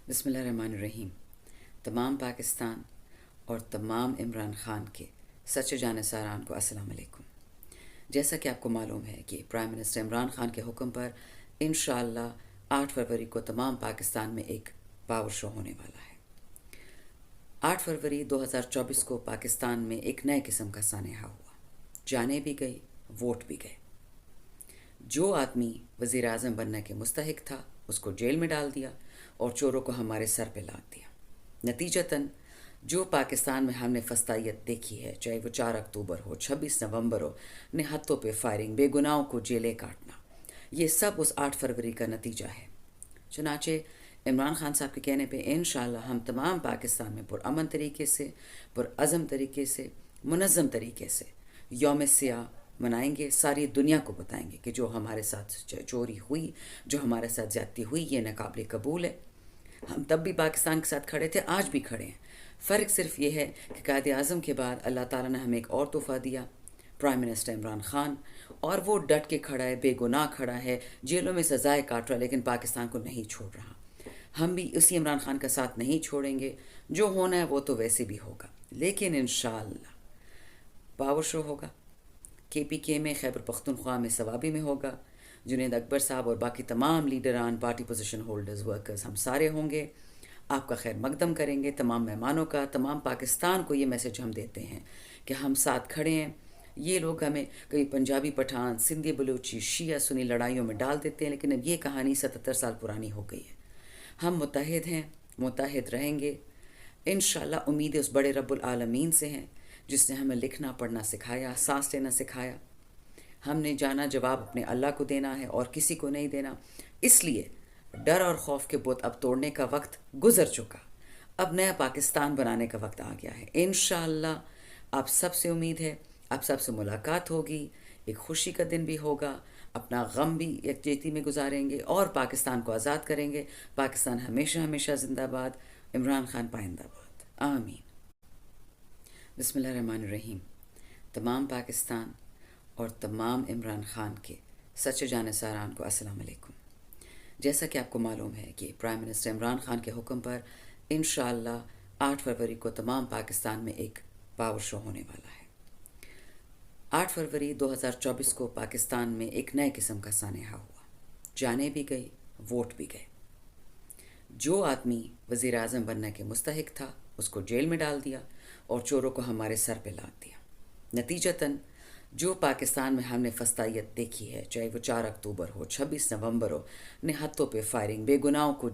बिस्मिल्लाहिर्रहमानिर्रहीम। तमाम पाकिस्तान और तमाम इमरान ख़ान के सच्चे जानसारान को अस्सलाम वालेकुम। जैसा कि आपको मालूम है कि प्राइम मिनिस्टर इमरान ख़ान के हुक्म पर इंशाअल्लाह 8 फरवरी को तमाम पाकिस्तान में एक पावर शो होने वाला है। 8 फरवरी 2024 को पाकिस्तान में एक नए किस्म का सानेहा हुआ। जाने भी गई, वोट भी गए। जो आदमी वज़ीर आज़म बनने के मुस्तहिक था उसको जेल में डाल दिया और चोरों को हमारे सर पे लाद दिया। नतीजतन जो पाकिस्तान में हमने फस्तायत देखी है, चाहे वो 4 अक्टूबर हो, 26 नवंबर हो, निहत्तों पे फायरिंग, बेगुनाहों को जेलें काटना, ये सब उस 8 फरवरी का नतीजा है। चुनाचे इमरान खान साहब के कहने पे इंशाअल्लाह हम तमाम पाकिस्तान में पुरअमन तरीके से, पुरअज़म तरीके से, मुनज़्ज़म तरीके से यौम सियाह मनाएंगे। सारी दुनिया को बताएंगे कि जो हमारे साथ चोरी हुई, जो हमारे साथ ज़्यादती हुई, ये नाकाबिल कबूल है। हम तब भी पाकिस्तान के साथ खड़े थे, आज भी खड़े हैं। फ़र्क सिर्फ ये है कि कायद आज़म के बाद अल्लाह ताला ने हमें एक और तोहफ़ा दिया, प्राइम मिनिस्टर इमरान ख़ान, और वो डट के खड़ा है, बेगुनाह खड़ा है, जेलों में सज़ाएँ काट रहा है, लेकिन पाकिस्तान को नहीं छोड़ रहा। हम भी उसी इमरान ख़ान का साथ नहीं छोड़ेंगे। जो होना है वो तो वैसे भी होगा, लेकिन इंशाअल्लाह पावर शो होगा। KPK में, खैबर पख्तूनख्वा में, सवाबी में होगा। जुनैद अकबर साहब और बाकी तमाम लीडरान, पार्टी पोजीशन होल्डर्स, वर्कर्स, हम सारे होंगे। आपका खैर मकदम करेंगे। तमाम मेहमानों का, तमाम पाकिस्तान को ये मैसेज हम देते हैं कि हम साथ खड़े हैं। ये लोग हमें कभी पंजाबी पठान, सिंधी बलूची, शिया सुन्नी लड़ाइयों में डाल देते हैं, लेकिन अब ये कहानी 77 साल पुरानी हो गई है। हम मुत्तहिद हैं, मुत्तहिद रहेंगे इंशाअल्लाह। उम्मीदें उस बड़े रब्बुल आलमीन से हैं जिसने हमें लिखना पढ़ना सिखाया, सांस लेना सिखाया। हमने जाना जवाब अपने अल्लाह को देना है और किसी को नहीं देना। इसलिए डर और खौफ के बुत अब तोड़ने का वक्त गुजर चुका। अब नया पाकिस्तान बनाने का वक्त आ गया है। इंशाअल्लाह आप सबसे उम्मीद है, आप सबसे मुलाकात होगी, एक खुशी का दिन भी होगा, अपना गम भी यकजहती में गुजारेंगे और पाकिस्तान को आज़ाद करेंगे। पाकिस्तान हमेशा हमेशा जिंदाबाद। इमरान खान पाइंदाबाद। आमीन। बिस्मिल्लाहिर्रहमानिर्रहीम। तमाम पाकिस्तान और तमाम इमरान ख़ान के सच्चे जानसारान को अस्सलाम वालेकुम। जैसा कि आपको मालूम है कि प्राइम मिनिस्टर इमरान ख़ान के हुक्म पर इंशाअल्लाह 8 फरवरी को तमाम पाकिस्तान में एक पावर शो होने वाला है। 8 फरवरी 2024 को पाकिस्तान में एक नए किस्म का सानेहा हुआ। जाने भी गई, वोट भी गए। जो आदमी वज़ीर आज़म बनने के मुस्तहिक था उसको जेल में डाल दिया और चोरों को हमारे सर पे लाद दिया। नतीजतन जो पाकिस्तान में हमने फस्तायत देखी है, चाहे वो 4 अक्टूबर हो, 26 नवंबर हो, निहत्तों पे फायरिंग, बेगुनाहों को